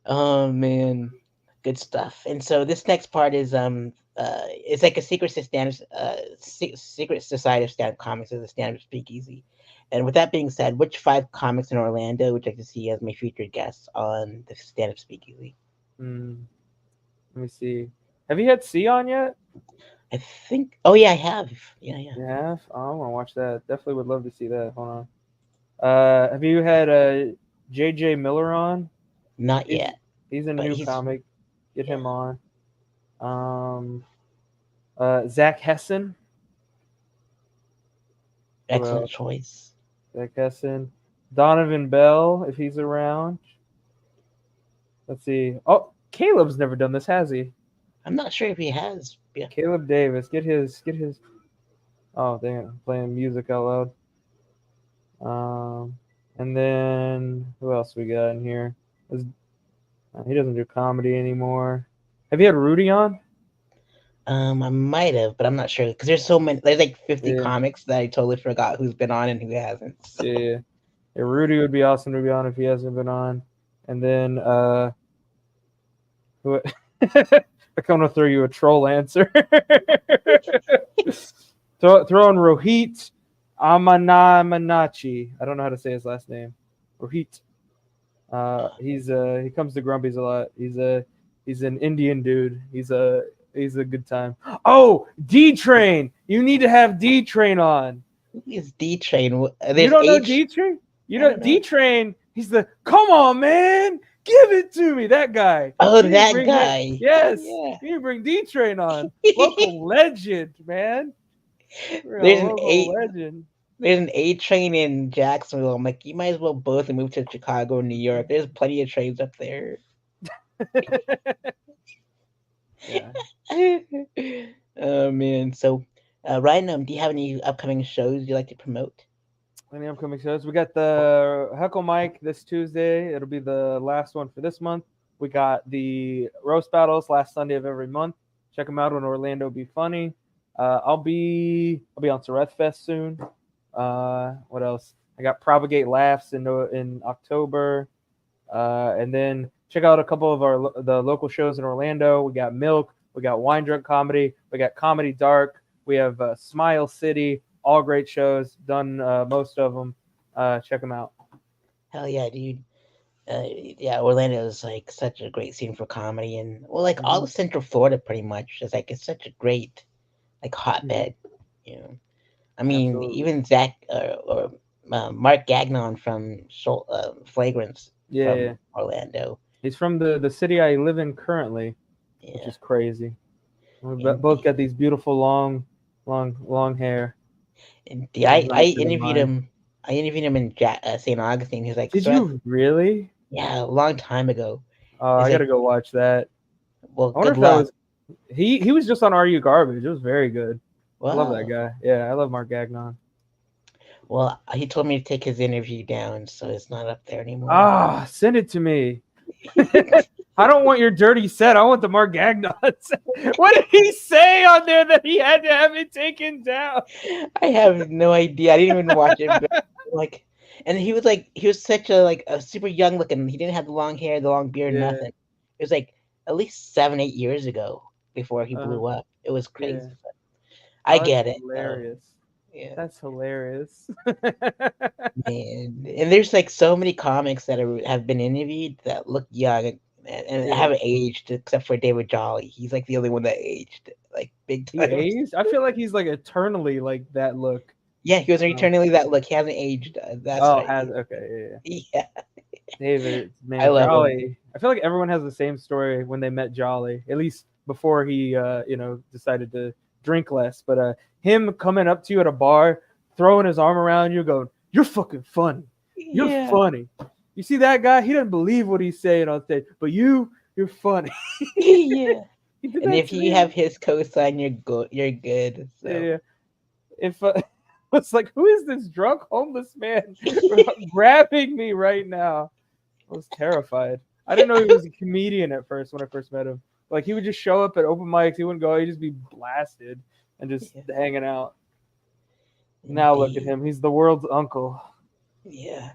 Oh man, good stuff. And so this next part is it's like a secret society of stand-up comics as a stand-up speakeasy. And with that being said, which five comics in Orlando would you like to see as my featured guests on the stand-up speakeasy? Hmm, let me see. Have you had C on yet? I think. Oh yeah, I have. Yeah, yeah. You have. Oh, I want to watch that. Definitely would love to see that. Hold on. Have you had JJ Miller on? Not He's yet, he's a but new he's comic. Get yeah. him on. Um, Zach Hessen. Who Excellent else? choice. Zach Hessen. Donovan Bell, if he's around. Let's see. Oh, Caleb's never done this, has he? I'm not sure if he has. Yeah. Caleb Davis. Get his. Oh, damn! I'm playing music out loud. And then who else we got in here? He doesn't do comedy anymore. Have you had Rudy on? I might have, but I'm not sure because there's so many. There's like 50 Yeah, comics that I totally forgot who's been on and who hasn't. So. yeah, yeah. Yeah, Rudy would be awesome to be on if he hasn't been on. And then who? I kind of throw you a troll answer. throw on Rohit Amanamanachi. I don't know how to say his last name. Rohit. He comes to Grumpy's a lot. He's an Indian dude. He's a good time. Oh, D Train. You need to have D Train on. Who is D Train? You There's don't know H. D Train? You I know don't know. D Train. He's the come on, man, give it to me. That guy. Oh, You need to that bring him. guy. Yes, Yeah. you need to bring D Train on. Local legend, man. there's Real an local A. legend. There's an A train in Jacksonville. I'm like, you might as well both move to Chicago and New York. There's plenty of trains up there. Yeah. Oh man. So, Ryan, do you have any upcoming shows you like to promote? Any upcoming shows? We got the Heckle Mike this Tuesday. It'll be the last one for this month. We got the roast battles last Sunday of every month. Check them out on Orlando Be Funny. I'll be on Sareth Fest soon. What else? I got Propagate Laughs in October. And then check out a couple of the local shows in Orlando. We got Milk. We got Wine Drunk Comedy. We got Comedy Dark. We have Smile City. All great shows. Done most of them. Check them out. Hell yeah, dude. Yeah, Orlando is like such a great scene for comedy, and well, like all Mm-hmm. of Central Florida, pretty much. It's such a great like Mm-hmm. hotbed. You know, I mean, Absolutely. even Zach or Mark Gagnon from Flagrants Yeah, yeah. from Orlando. He's from the city I live in currently, which Yeah, is crazy. We and both got these beautiful long hair. Feels I nice in the interviewed mind. him. I interviewed him in St. Augustine. He was like, Did Seth, you really? yeah, a long time ago. I He's gotta like, go watch that. well, I wonder good if that luck. was he was just on Are You Garbage. It was very good. I love that Wow. guy. Yeah, I love Mark Gagnon. Well, he told me to take his interview down, so it's not up there anymore. Ah, send it to me. I don't want your dirty set. I want the Mark Gagnon set. What did he say on there that he had to have it taken down? I have no idea. I didn't even watch it. But like, and he was such a super young looking. He didn't have the long hair, the long beard, Yeah. nothing. It was like at least 7, 8 years ago before he Uh, blew up. It was yeah. crazy. But I Oh, that's get it though. hilarious. Yeah, That's hilarious. man. And there's like so many comics that have been interviewed that look young and Yeah. haven't aged except for David Jolly. He's like the only one that aged like big He time. aged. I feel like he's like eternally like that look. Yeah, he was Oh, eternally that look. He hasn't aged. That's oh, right. has okay, yeah, yeah. Yeah, David, I man, love him. Jolly. I feel like everyone has the same story when they met Jolly. At least before he, decided to drink less. But him coming up to you at a bar, throwing his arm around you, going, "You're fucking funny. You're Yeah, funny." You see that guy? He doesn't believe what he's saying on stage, but you're funny. yeah. He did And that if to you me. have his cosign, you're good. You're good. So Yeah. If it's like, who is this drunk homeless man grabbing me right now? I was terrified. I didn't know he was a comedian at first when I first met him. Like he would just show up at open mics. He wouldn't go. He'd just be blasted and just yeah, hanging out. Now look at indeed. him. He's the world's uncle. Yeah.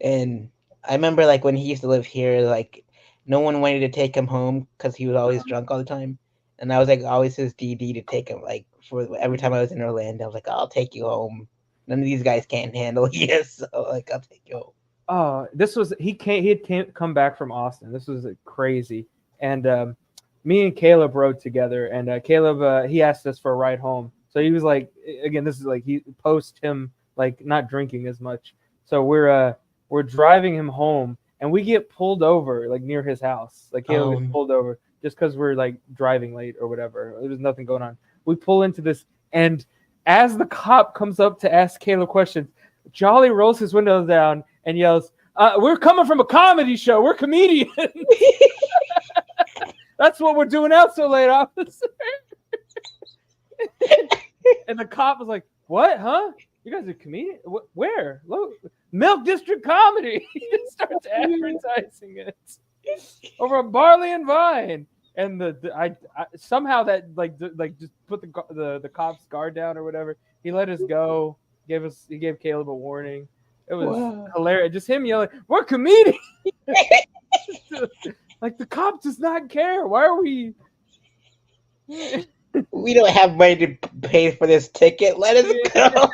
And I remember like when he used to live here, like no one wanted to take him home because he was always drunk all the time. And I was like always his DD to take him like for every time I was in Orlando. I was like, I'll take you home. None of these guys can't handle you, so like I'll take you home. Oh, this was he had come back from Austin. This was crazy. And me and Caleb rode together, and Caleb he asked us for a ride home. So he was like, again, this is like he post him like not drinking as much. So we're driving him home, and we get pulled over like near his house. Like Caleb gets Um, pulled over just because we're like driving late or whatever. There's nothing going on. We pull into this, and as the cop comes up to ask Caleb questions, Jolly rolls his windows down and yells, "We're coming from a comedy show. We're comedians. That's what we're doing out so late, officer." And the cop was like, "What? Huh? You guys are comedians? Where? Look, Milk District Comedy." He just starts advertising it over on Barley and Vine. And I somehow that like just put the cop's guard down or whatever. He let us go. He gave Caleb a warning. It was wow. hilarious. Just him yelling, "We're comedians!" Like the cop does not care. Why are we? We don't have money to pay for this ticket. Let us go.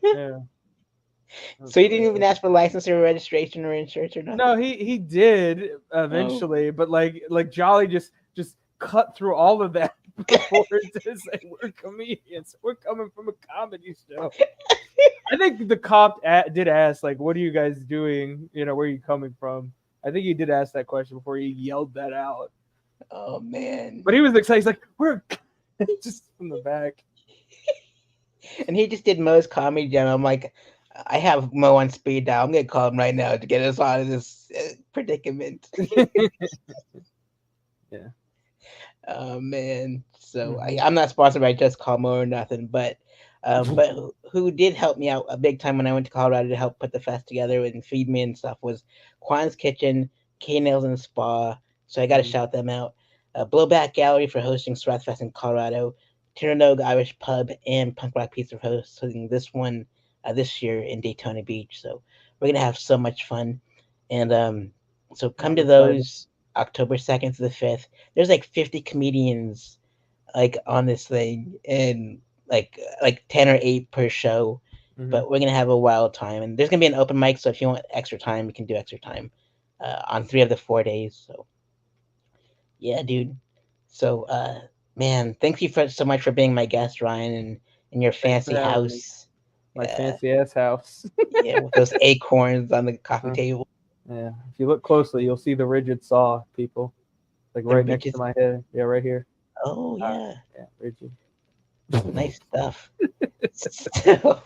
Yeah. So you didn't even ask for license or registration or insurance or nothing? No, he did eventually, but like Jolly just cut through all of that before to say we're comedians. We're coming from a comedy show. I think the cop did ask like, "What are you guys doing? Where are you coming from?" I think he did ask that question before he yelled that out. Oh man. But he was excited. He's like, "We're just from the back." And he just did Mo's comedy jam. I'm like, I have Mo on speed dial. I'm gonna call him right now to get us out of this predicament. Yeah. Oh man. So Mhm. I'm not sponsored by Just Call Mo or nothing, but who did help me out a big time when I went to Colorado to help put the fest together and feed me and stuff was Quan's Kitchen, K Nails and Spa. So I got to Mhm. shout them out. Blowback Gallery for hosting Strathfest in Colorado. Tiranoga Irish Pub and Punk Rock Pizza for hosting this one this year in Daytona Beach. So we're gonna have so much fun, and so come I'm to excited. those October 2nd to the 5th. There's like 50 comedians like on this thing, and like 10 or 8 per show. Mhm. But we're gonna have a wild time, and there's gonna be an open mic. So if you want extra time, you can do extra time on 3 of the 4 days. So yeah, dude. So man, thank you for so much for being my guest, Ryan, and in your Thanks for fancy having me. house. My Uh, fancy ass house. yeah, with those acorns on the coffee Uh, table. yeah. If you look closely, you'll see the rigid saw, people. Like The right next to ridges. my head. Yeah, right here. Oh yeah, Yeah, rigid. nice stuff. So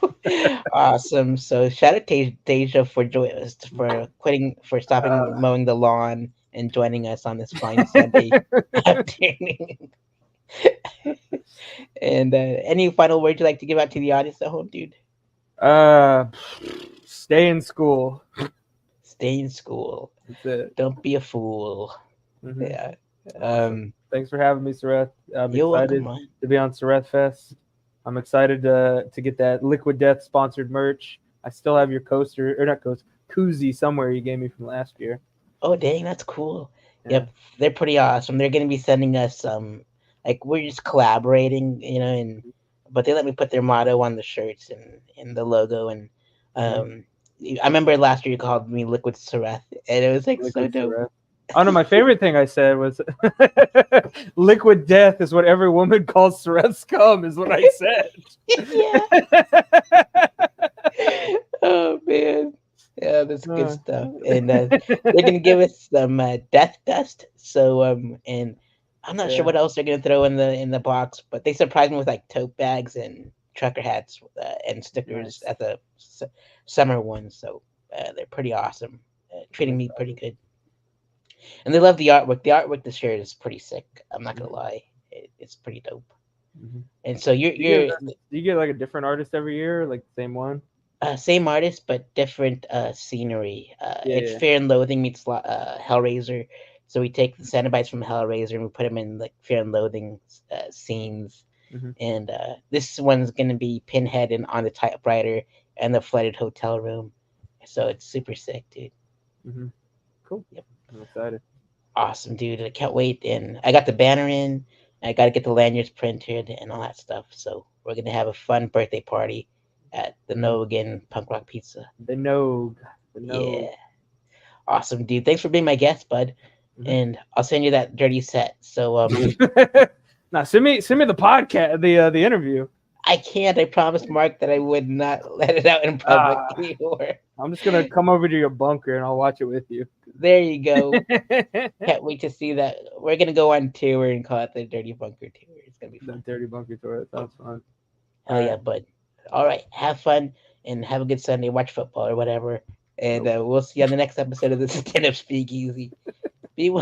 awesome. So shout out to Deja for quitting for stopping Uh, mowing the lawn and joining us on this fine Sunday afternoon. And any final words you'd like to give out to the audience at home, dude? Uh, stay in school. Stay in school. That's it. Don't be a fool. Hmm. Yeah. Awesome. Um, Thanks for having me, Sareth. I'm you're welcome, excited man. to be on Sareth Fest. I'm excited to get that Liquid Death sponsored merch. I still have your coaster, or not coaster, koozie somewhere you gave me from last year. Oh, dang, that's cool. Yeah. Yep, they're pretty awesome. They're gonna be sending us like we're just collaborating, and but they let me put their motto on the shirts and the logo and Hmm. um. I remember last year you called me Liquid Sareth, and it was like so Liquid dope. Sareth. Oh no, my favorite thing I said was liquid death is what every woman calls Sareth scum, is what I Yeah. said. Oh man. Yeah, that's good Uh, stuff. And they're gonna give us some death dust. So and I'm not sure yeah, what else they're gonna throw in the box, but they surprised me with like tote bags and trucker hats and stickers nice. at the summer one. So they're pretty awesome. I'm Treating me pretty excited. good, and they love the artwork. The artwork this year is pretty sick. I'm not gonna Mhm, lie, it's pretty dope. mhm. And so Do you get you're do you get like a different artist every year, like the same one? Same artist, but different scenery. Yeah, It's yeah. Fear and Loathing meets Hellraiser. So we take the Cenobites from Hellraiser and we put them in like Fear and Loathing scenes. Mm-hmm. And this one's gonna be Pinhead and on the typewriter and the flooded hotel room. So it's super sick, dude. Mm-hmm. Cool. Yep, I'm excited. awesome, dude. I can't wait. And I got the banner in. I got to get the lanyards printed and all that stuff. So we're gonna have a fun birthday party at the Mm-hmm. No Again Punk Rock Pizza. The Nogue. The Nogue. Yeah. Awesome, dude. Thanks for being my guest, bud. Mm-hmm. And I'll send you that dirty set. So Now send me the podcast, the interview. I can't. I promised Mark that I would not let it out in public Ah, anymore. I'm just gonna come over to your bunker and I'll watch it with you. There you go. Can't wait to see that. We're gonna go on tour and call it the Dirty Bunker Tour. It's gonna be The fun. dirty bunker tour. That sounds fun. All Hell right. yeah, bud. All right. Have fun and have a good Sunday. Watch football or whatever. And Nope. we'll see you on the next episode of the Stand Up Speakeasy. Be well.